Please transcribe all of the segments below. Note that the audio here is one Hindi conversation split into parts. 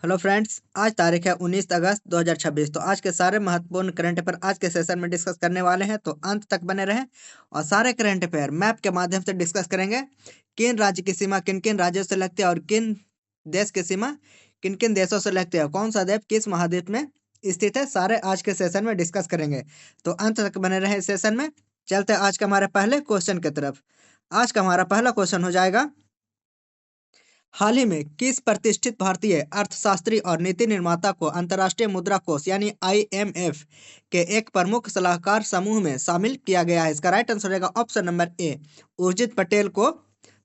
हेलो फ्रेंड्स, आज तारीख है 19 अगस्त 2026। तो आज के सारे महत्वपूर्ण करंट अफेयर आज के सेशन में डिस्कस करने वाले हैं, तो अंत तक बने रहें। और सारे करंट अफेयर मैप के माध्यम से डिस्कस करेंगे। किन राज्य की सीमा किन किन राज्यों से लगती है और किन देश की सीमा किन किन देशों से लगती है, कौन सा द्वीप किस महाद्वीप में स्थित है, सारे आज के सेशन में डिस्कस करेंगे। तो अंत तक बने रहे इस सेशन में। चलते आज के हमारे पहले क्वेश्चन की तरफ। आज का हमारा पहला क्वेश्चन हो जाएगा, हाल ही में किस प्रतिष्ठित भारतीय अर्थशास्त्री और नीति निर्माता को अंतर्राष्ट्रीय मुद्रा कोष यानी IMF के एक प्रमुख सलाहकार समूह में शामिल किया गया है? इसका राइट आंसर रहेगा option number A, Urjit Patel को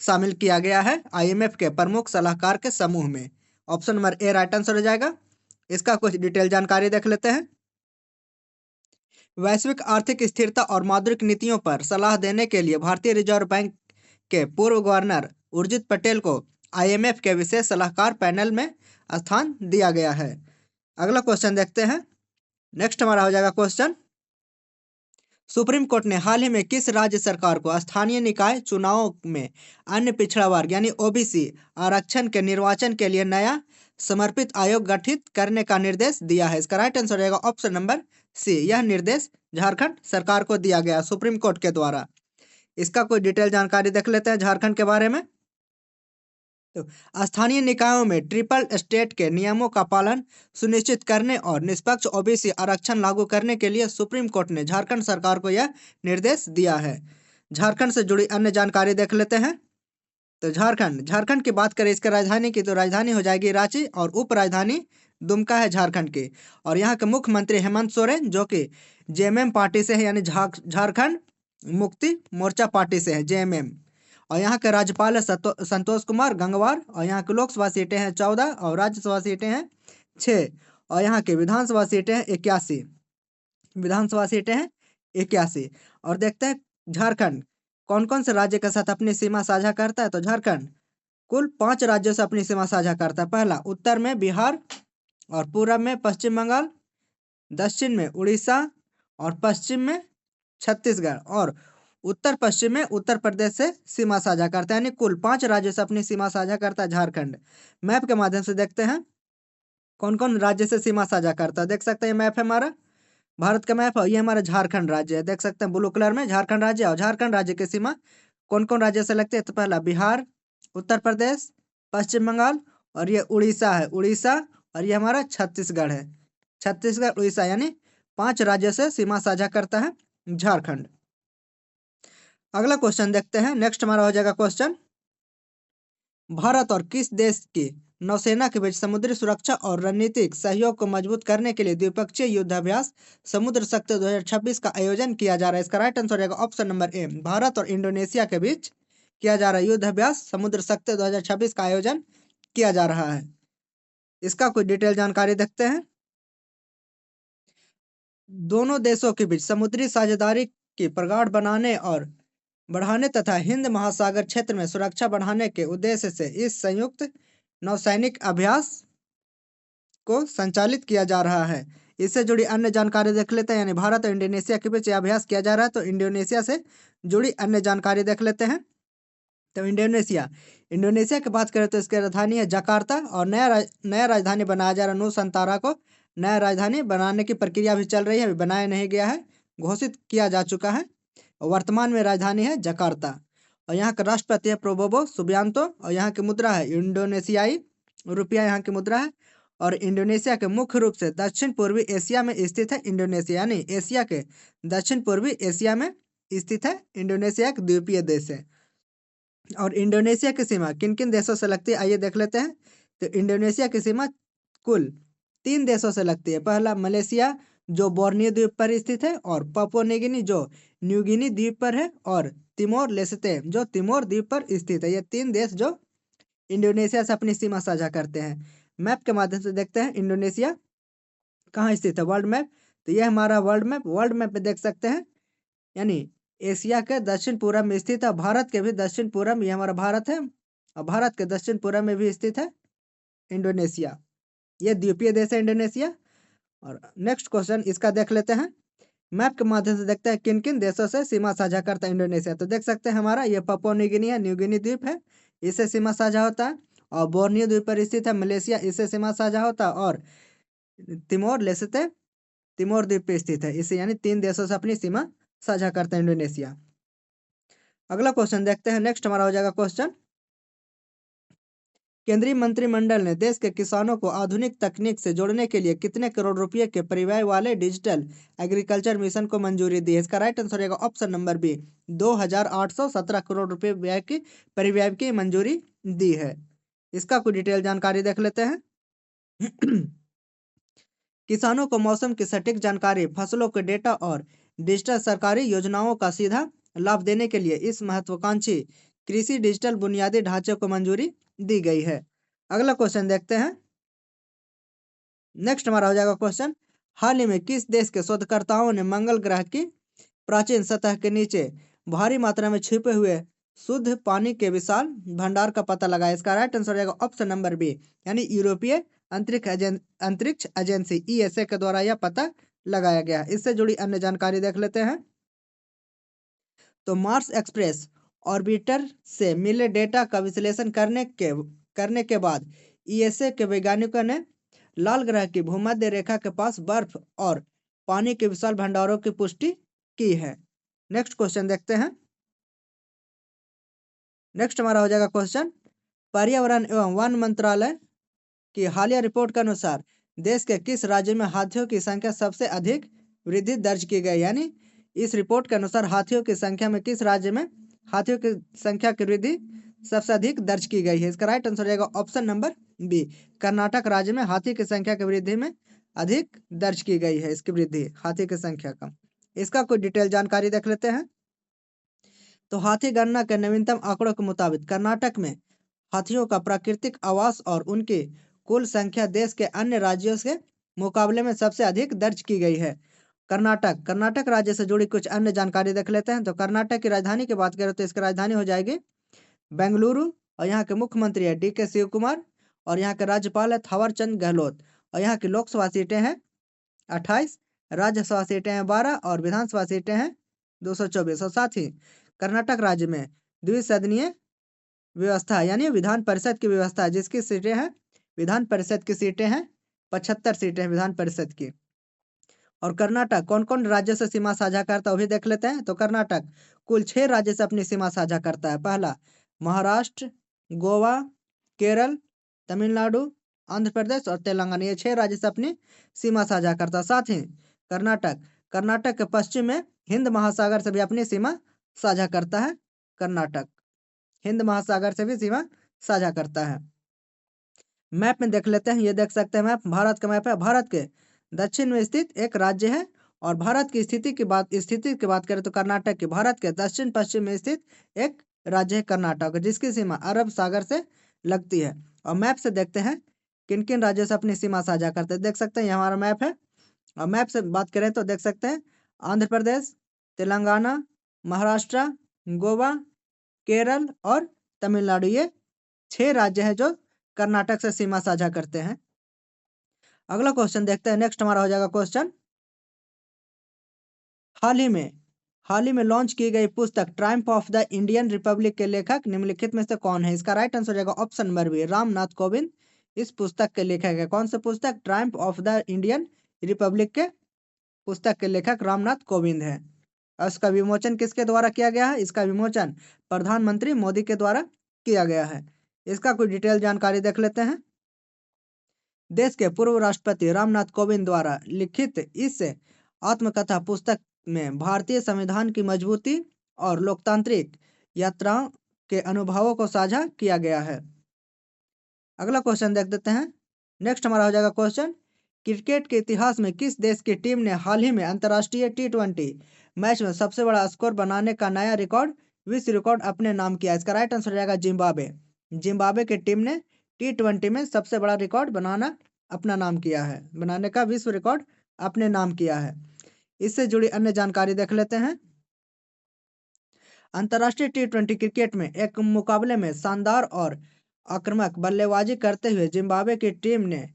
शामिल किया गया है IMF के प्रमुख सलाहकार के समूह में। Option number A right answer हो जाएगा। इसका कुछ डिटेल जानकारी देख लेते हैं। वैश्विक आर्थिक स्थिरता और मौद्रिक नीतियों पर सलाह देने के लिए भारतीय रिजर्व बैंक के पूर्व गवर्नर उर्जित पटेल को IMF के विशेष सलाहकार पैनल में स्थान दिया गया है। अगला क्वेश्चन देखते हैं। नेक्स्ट हमारा हो जाएगा क्वेश्चन, सुप्रीम कोर्ट ने हाल ही में किस राज्य सरकार को स्थानीय निकाय चुनावों में अन्य पिछड़ा वर्ग यानी OBC आरक्षण के निर्वाचन के लिए नया समर्पित आयोग गठित करने का निर्देश दिया है? इसका राइट आंसर रहेगा ऑप्शन नंबर सी, यह निर्देश झारखंड सरकार को दिया गया सुप्रीम कोर्ट के द्वारा। इसका कोई डिटेल जानकारी देख लेते हैं झारखंड के बारे में। तो स्थानीय निकायों में ट्रिपल स्टेट के नियमों का पालन सुनिश्चित करने और निष्पक्ष OBC आरक्षण लागू करने के लिए सुप्रीम कोर्ट ने झारखंड सरकार को यह निर्देश दिया है। झारखंड से जुड़ी अन्य जानकारी देख लेते हैं। तो झारखंड की बात करें, इसके राजधानी की, तो राजधानी हो जाएगी रांची और उप राजधानी दुमका है झारखंड की। और यहाँ के मुख्यमंत्री हेमंत सोरेन जो कि JMM पार्टी से है, यानी झारखंड मुक्ति मोर्चा पार्टी से है JMM। और यहाँ के राज्यपाल है संतोष कुमार गंगवार। और यहाँ की लोकसभा सीटें हैं 14 और राज्यसभा सीटें हैं 6। और यहाँ की विधानसभा सीटें हैं 81। विधानसभा सीटें हैं 81। और देखते हैं झारखंड कौन कौन से राज्य के साथ अपनी सीमा साझा करता है। तो झारखंड कुल 5 राज्यों से अपनी सीमा साझा करता है। पहला, उत्तर में बिहार और पूरब में पश्चिम बंगाल, दक्षिण में उड़ीसा और पश्चिम में छत्तीसगढ़, और उत्तर पश्चिम में उत्तर प्रदेश से सीमा साझा करता है। यानी कुल 5 राज्यों से अपनी सीमा साझा करता है झारखंड। मैप के माध्यम से देखते हैं कौन कौन राज्य से सीमा साझा करता है। देख सकते हैं, ये मैप है हमारा, भारत का मैप है। ये हमारा झारखंड राज्य है, देख सकते हैं ब्लू कलर में झारखंड राज्य। और झारखंड राज्य की सीमा कौन कौन राज्य से लगती है? तो पहला बिहार, उत्तर प्रदेश, पश्चिम बंगाल, और ये उड़ीसा है, उड़ीसा, और ये हमारा छत्तीसगढ़ है, छत्तीसगढ़ उड़ीसा, यानी 5 राज्यों से सीमा साझा करता है झारखंड। अगला क्वेश्चन देखते हैं। नेक्स्ट हमारा हो जाएगा क्वेश्चन, भारत और किस देश की नौसेना के बीच समुद्री सुरक्षा और रणनीतिक सहयोग को मजबूत करने के लिए द्विपक्षीय युद्धाभ्यास समुद्र शक्ति 2026 का आयोजन किया जा रहा है? इसका राइट आंसर रहेगा ऑप्शन नंबर ए, भारत और इंडोनेशिया के बीच किया जा रहा है युद्धाभ्यास समुद्र शक्ति 2026 का आयोजन किया जा रहा है। इसका कोई डिटेल जानकारी देखते हैं। दोनों देशों के बीच समुद्री साझेदारी की प्रगाढ़ बनाने और बढ़ाने तथा हिंद महासागर क्षेत्र में सुरक्षा बढ़ाने के उद्देश्य से इस संयुक्त नौसैनिक अभ्यास को संचालित किया जा रहा है। इससे जुड़ी अन्य जानकारी देख लेते हैं। यानी भारत और इंडोनेशिया के बीच यह अभ्यास किया जा रहा है, तो इंडोनेशिया से जुड़ी अन्य जानकारी देख लेते हैं। तो इंडोनेशिया की बात करें तो इसकी राजधानी है जकार्ता, और नया राजधानी बनाया जा रहा है नुसंतारा को। नया राजधानी बनाने की प्रक्रिया भी चल रही है, अभी बनाया नहीं गया है, घोषित किया जा चुका है। वर्तमान में राजधानी है जकार्ता। और यहाँ का राष्ट्रपति है प्रोबोवो सुबियांतो। और यहाँ की मुद्रा है इंडोनेशियाई रुपया, यहाँ की मुद्रा है। और इंडोनेशिया के मुख्य रूप से दक्षिण पूर्वी एशिया में स्थित है इंडोनेशिया, यानी एशिया के दक्षिण पूर्वी एशिया में स्थित है इंडोनेशिया, एक द्वीपीय देश है। और इंडोनेशिया की सीमा किन किन देशों से लगती है, आइए देख लेते हैं। तो इंडोनेशिया की सीमा कुल 3 देशों से लगती है। पहला मलेशिया जो बोर्नियो द्वीप पर स्थित है, और पापुआ न्यूगिनी जो न्यूगिनी द्वीप पर है, और तिमोर लेस्ते जो तिमोर द्वीप पर स्थित है। ये 3 देश जो इंडोनेशिया से अपनी सीमा साझा करते हैं। मैप के माध्यम से देखते हैं इंडोनेशिया कहाँ स्थित है, वर्ल्ड मैप। तो ये हमारा वर्ल्ड मैप पे देख सकते हैं, यानी एशिया के दक्षिण पूर्व में स्थित है। भारत के भी दक्षिण पूर्व में, ये हमारा भारत है, और भारत के दक्षिण पूर्व में भी स्थित है इंडोनेशिया। ये द्वीपीय देश है इंडोनेशिया। और नेक्स्ट क्वेश्चन इसका देख लेते हैं। मैप के माध्यम से देखते हैं किन किन देशों से सीमा साझा करता है इंडोनेशिया। तो देख सकते हैं हमारा ये पापुआ न्यूगिनी है, न्यूगिनी द्वीप है, इससे सीमा साझा होता है। और बोर्नियो द्वीप पर स्थित है। मलेशिया इससे सीमा साझा होता है और तिमोर लेस्ते तिमोर द्वीप पे स्थित है। इसे यानी 3 देशों से अपनी सीमा साझा करता है इंडोनेशिया। अगला क्वेश्चन देखते हैं। नेक्स्ट हमारा हो जाएगा क्वेश्चन, केंद्रीय मंत्रिमंडल ने देश के किसानों को आधुनिक तकनीक से जोड़ने के लिए कितने करोड़ रुपए के परिव्यय वाले डिजिटल एग्रीकल्चर मिशन को मंजूरी दी है? इसका राइट आंसर रहेगा ऑप्शन नंबर बी, 2,817 करोड़ रुपए व्यय की परिव्यय की मंजूरी दी है। इसका कुछ डिटेल जानकारी देख लेते हैं। किसानों को मौसम की सटीक जानकारी, फसलों के डेटा और डिजिटल सरकारी योजनाओं का सीधा लाभ देने के लिए इस महत्वाकांक्षी कृषि डिजिटल बुनियादी ढांचे को मंजूरी दी गई है। अगला क्वेश्चन देखते हैं। नेक्स्ट हमारा हो जाएगा क्वेश्चन, हाल ही में किस देश के शोधकर्ताओं ने मंगल ग्रह की प्राचीन सतह के नीचे भारी मात्रा में छिपे हुए शुद्ध पानी के विशाल भंडार का पता लगाया? इसका राइट आंसर रहेगा ऑप्शन नंबर बी, यानी यूरोपीय अंतरिक्ष एजेंसी ईएसए के द्वारा यह पता लगाया गया। इससे जुड़ी अन्य जानकारी देख लेते हैं। तो मार्स एक्सप्रेस ऑर्बिटर से मिले डेटा का विश्लेषण करने के बाद ईएसए के वैज्ञानिकों ने लाल ग्रह की भूमध्य रेखा के पास बर्फ और पानी के विशाल भंडारों की पुष्टि की है। नेक्स्ट क्वेश्चन देखते हैं। नेक्स्ट हमारा हो जाएगा क्वेश्चन, पर्यावरण एवं वन मंत्रालय की हालिया रिपोर्ट के अनुसार देश के किस राज्य में हाथियों की संख्या सबसे अधिक वृद्धि दर्ज की गई? यानी इस रिपोर्ट के अनुसार हाथियों की संख्या में किस राज्य में हाथियों की संख्या की वृद्धि सबसे अधिक दर्ज की गई है? इसका राइट आंसर रहेगा ऑप्शन नंबर बी, कर्नाटक राज्य में हाथी की संख्या की वृद्धि में अधिक दर्ज की गई है। इसकी वृद्धि हाथी की संख्या का, इसका कुछ डिटेल जानकारी देख लेते हैं। तो हाथी गणना के नवीनतम आंकड़ों के मुताबिक कर्नाटक में हाथियों का प्राकृतिक आवास और उनकी कुल संख्या देश के अन्य राज्यों के मुकाबले में सबसे अधिक दर्ज की गई है। कर्नाटक राज्य से जुड़ी कुछ अन्य जानकारी देख लेते हैं। तो कर्नाटक की राजधानी की बात करें तो इसकी राजधानी हो जाएगी बेंगलुरु और यहाँ के मुख्यमंत्री है डी के शिव कुमार और यहाँ के राज्यपाल है थावर चंद गहलोत और यहाँ की लोकसभा सीटें हैं 28, राज्यसभा सीटें हैं 12 और विधानसभा सीटें हैं 224। और साथ ही कर्नाटक राज्य में द्विसदनीय व्यवस्था यानी विधान परिषद की व्यवस्था है, जिसकी सीटें हैं विधान परिषद की सीटें हैं 75 सीटें हैं विधान परिषद की। और कर्नाटक कौन कौन राज्य से सीमा साझा करता है वो भी देख लेते हैं। तो कर्नाटक कुल 6 राज्य से अपनी सीमा साझा करता है। पहला महाराष्ट्र, गोवा, केरल, तमिलनाडु, आंध्र प्रदेश और तेलंगाना, ये 6 राज्य से अपनी सीमा साझा करता है। साथ ही कर्नाटक के पश्चिम में हिंद महासागर से भी अपनी सीमा साझा करता है। कर्नाटक हिंद महासागर से भी सीमा साझा करता है। मैप में देख लेते हैं, ये देख सकते हैं मैप, भारत का मैप है। भारत के दक्षिण में स्थित एक राज्य है और भारत की स्थिति की बात करें तो कर्नाटक की भारत के दक्षिण पश्चिम में स्थित एक राज्य है कर्नाटक, जिसकी सीमा अरब सागर से लगती है। और मैप से देखते हैं किन किन राज्यों से अपनी सीमा साझा करते हैं। देख सकते हैं ये हमारा मैप है और मैप से बात करें तो देख सकते हैं आंध्र प्रदेश, तेलंगाना, महाराष्ट्र, गोवा, केरल और तमिलनाडु, ये 6 राज्य हैं जो कर्नाटक से सीमा साझा करते हैं। अगला क्वेश्चन देखते हैं। नेक्स्ट हमारा हो जाएगा क्वेश्चन, हाल ही में लॉन्च की गई पुस्तक triumph of the Indian republic के लेखक निम्नलिखित में से कौन है? इसका राइट आंसर रहेगा option number B, Ramnath Kovind इस पुस्तक के लेखक है। कौन सा पुस्तक? Triumph of the Indian republic के पुस्तक के लेखक रामनाथ कोविंद है। और इसका विमोचन किसके द्वारा किया गया है? इसका विमोचन प्रधानमंत्री मोदी के द्वारा किया गया है। इसका कुछ डिटेल जानकारी देख लेते हैं। देश के पूर्व राष्ट्रपति रामनाथ कोविंद द्वारा लिखित इस आत्मकथा पुस्तक में भारतीय संविधान की मजबूती और लोकतांत्रिक यात्राओं के अनुभवों को साझा किया गया है। अगला क्वेश्चन देख देते हैं। नेक्स्ट हमारा हो जाएगा क्वेश्चन, क्रिकेट के इतिहास में किस देश की टीम ने हाल ही में अंतर्राष्ट्रीय T20 मैच में सबसे बड़ा स्कोर बनाने का नया विश्व रिकॉर्ड अपने नाम किया? इसका राइट आंसर रहेगा जिम्बाब्वे की टीम ने T20 में सबसे बड़ा रिकॉर्ड बनाने का विश्व रिकॉर्ड अपने नाम किया है। इससे जुड़ी अन्य जानकारी देख लेते हैं। अंतर्राष्ट्रीय T20 क्रिकेट में एक मुकाबले में शानदार और आक्रामक बल्लेबाजी करते हुए जिम्बाब्वे की टीम ने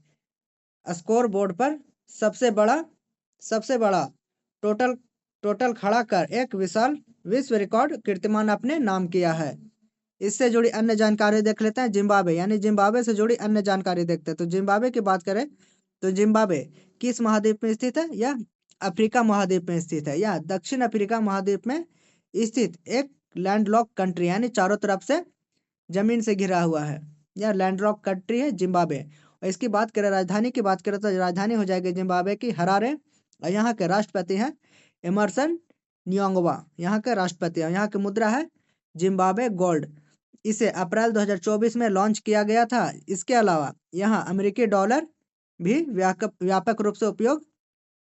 स्कोर बोर्ड पर सबसे बड़ा टोटल खड़ा कर एक विशाल विश्व रिकॉर्ड कीर्तिमान अपने नाम किया है। इससे जुड़ी अन्य जानकारी देख लेते हैं। जिम्बाब्वे, यानी जिम्बाब्वे से जुड़ी अन्य जानकारी देखते हैं। तो जिम्बाब्वे की बात करें तो जिम्बाब्वे किस महाद्वीप में स्थित है? यह अफ्रीका महाद्वीप में स्थित है। यह दक्षिण अफ्रीका महाद्वीप में स्थित एक लैंडलॉक कंट्री, यानी चारों तरफ से जमीन से घिरा हुआ है। यह लैंडलॉक कंट्री है जिम्बाब्वे। और इसकी बात करें, राजधानी की बात करें तो राजधानी हो जाएगी जिम्बाब्वे की हरारे। और यहाँ के राष्ट्रपति हैं एमरसन नियोंगवा, यहाँ के राष्ट्रपति हैं। यहाँ की मुद्रा है जिम्बाब्वे गोल्ड। इसे अप्रैल 2024 में लॉन्च किया गया था। इसके अलावा यहाँ अमेरिकी डॉलर भी व्यापक रूप से उपयोग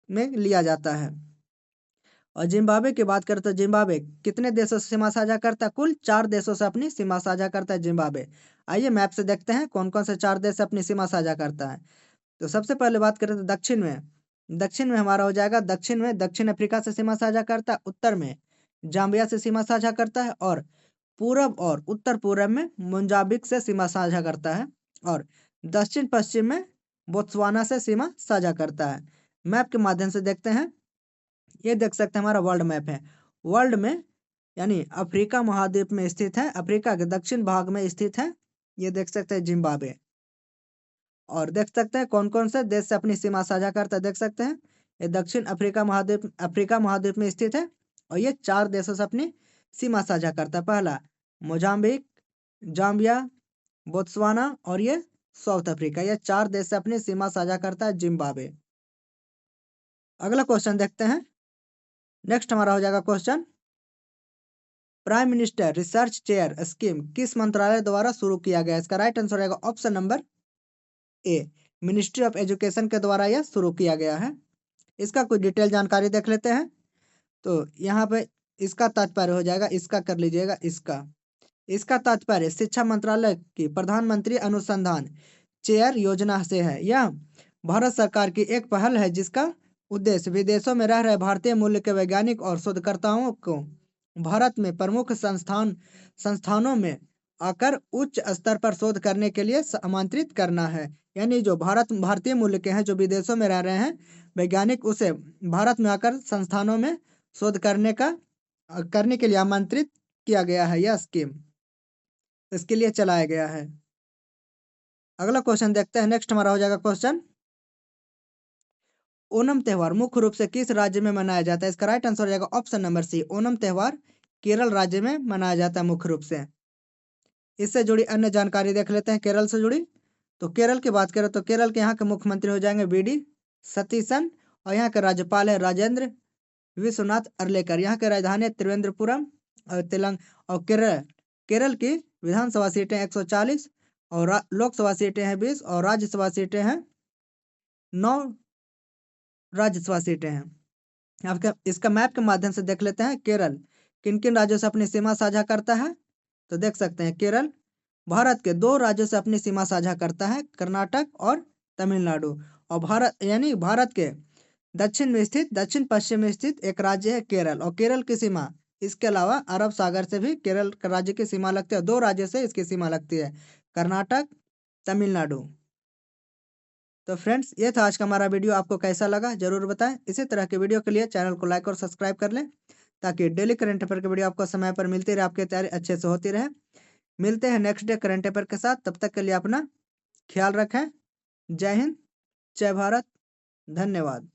में लिया जाता है। और जिम्बाब्वे की बात करें तो जिम्बाब्वे कितने देशों से सीमा साझा करता है? कुल 4 देशों से अपनी सीमा साझा करता है जिम्बाब्वे। आइए मैप से देखते हैं कौन कौन से 4 देश से अपनी सीमा साझा करता है। तो सबसे पहले बात करें तो दक्षिण में हमारा हो जाएगा, दक्षिण में दक्षिण अफ्रीका से सीमा साझा करता है। उत्तर में जाम्बिया से सीमा साझा करता है। और पूरब और उत्तर पूरब में मोजाम्बिक से सीमा साझा करता है। और दक्षिण पश्चिम में बोत्सवाना से सीमा साझा करता है। मैप के माध्यम से देखते हैं। ये देख सकते हैं हमारा वर्ल्ड मैप है। वर्ल्ड में यानी अफ्रीका महाद्वीप में स्थित है, अफ्रीका के दक्षिण भाग में स्थित है। ये देख सकते हैं जिम्बाब्वे। और देख सकते हैं कौन कौन से देश से अपनी सीमा साझा करता है। देख सकते हैं ये दक्षिण अफ्रीका महाद्वीप में स्थित है। और ये 4 देशों से अपनी सीमा साझा करता है। पहला मोजाम्बिक, जाम्बिया, बोत्सवाना और ये साउथ अफ्रीका। ये 4 देश से अपनी सीमा साझा करता है जिम्बाब्वे। अगला क्वेश्चन देखते हैं। नेक्स्ट हमारा हो जाएगा question, prime minister research chair scheme किस मंत्रालय द्वारा शुरू किया गया? इसका राइट आंसर रहेगा option number A, ministry of education के द्वारा यह शुरू किया गया है। इसका कुछ डिटेल जानकारी देख लेते हैं। तो यहाँ पे इसका तात्पर्य हो जाएगा, इसका कर लीजिएगा, इसका तात्पर्य शिक्षा मंत्रालय की प्रधानमंत्री अनुसंधान चेयर योजना से है। यह भारत सरकार की एक पहल है जिसका उद्देश्य विदेशों में रह रहे भारतीय मूल के वैज्ञानिक और शोधकर्ताओं को भारत में प्रमुख संस्थानों में आकर उच्च स्तर पर शोध करने के लिए आमंत्रित करना है। यानी जो भारतीय मूल के हैं, जो विदेशों में रह रहे हैं वैज्ञानिक, उसे भारत में आकर संस्थानों में शोध करने के लिए आमंत्रित किया गया है। यह स्कीम इसके लिए चलाया गया है। अगला क्वेश्चन देखते हैं। नेक्स्ट हमारा हो जाएगा क्वेश्चन, ओणम त्योहार मुख्य रूप से किस राज्य में मनाया जाता है? इसका राइट आंसर हो जाएगा ऑप्शन नंबर सी, ओणम त्योहार केरल राज्य में मनाया जाता है मुख्य रूप से। इससे जुड़ी अन्य जानकारी देख लेते हैं केरल से जुड़ी। तो केरल की बात करें तो केरल के यहाँ के मुख्यमंत्री हो जाएंगे वी.डी. सतीशन। और यहाँ के राज्यपाल है राजेंद्र विश्वनाथ अर्लेकर। यहाँ की राजधानी है त्रिवेंद्रपुरम। और केरल की विधानसभा सीटें 140 और लोकसभा सीटें हैं 20 और राज्यसभा सीटें हैं 9 राज्यसभा सीटें हैं। आपका इसका मैप के माध्यम से देख लेते हैं केरल किन किन राज्यों से अपनी सीमा साझा करता है। तो देख सकते हैं केरल भारत के 2 राज्यों से अपनी सीमा साझा करता है, कर्नाटक और तमिलनाडु। और भारत के दक्षिण पश्चिम में स्थित एक राज्य है केरल। और केरल की सीमा इसके अलावा अरब सागर से भी केरल राज्य की सीमा लगती है। 2 राज्यों से इसकी सीमा लगती है, कर्नाटक, तमिलनाडु। तो फ्रेंड्स, ये था आज का हमारा वीडियो। आपको कैसा लगा जरूर बताएं। इसी तरह के वीडियो के लिए चैनल को लाइक और सब्सक्राइब कर लें ताकि डेली करंट अफेयर की वीडियो आपको समय पर मिलती रहे, आपकी तैयारी अच्छे से होती रहे। मिलते हैं नेक्स्ट डे करंट अफेयर के साथ। तब तक के लिए अपना ख्याल रखें। जय हिंद, जय भारत, धन्यवाद।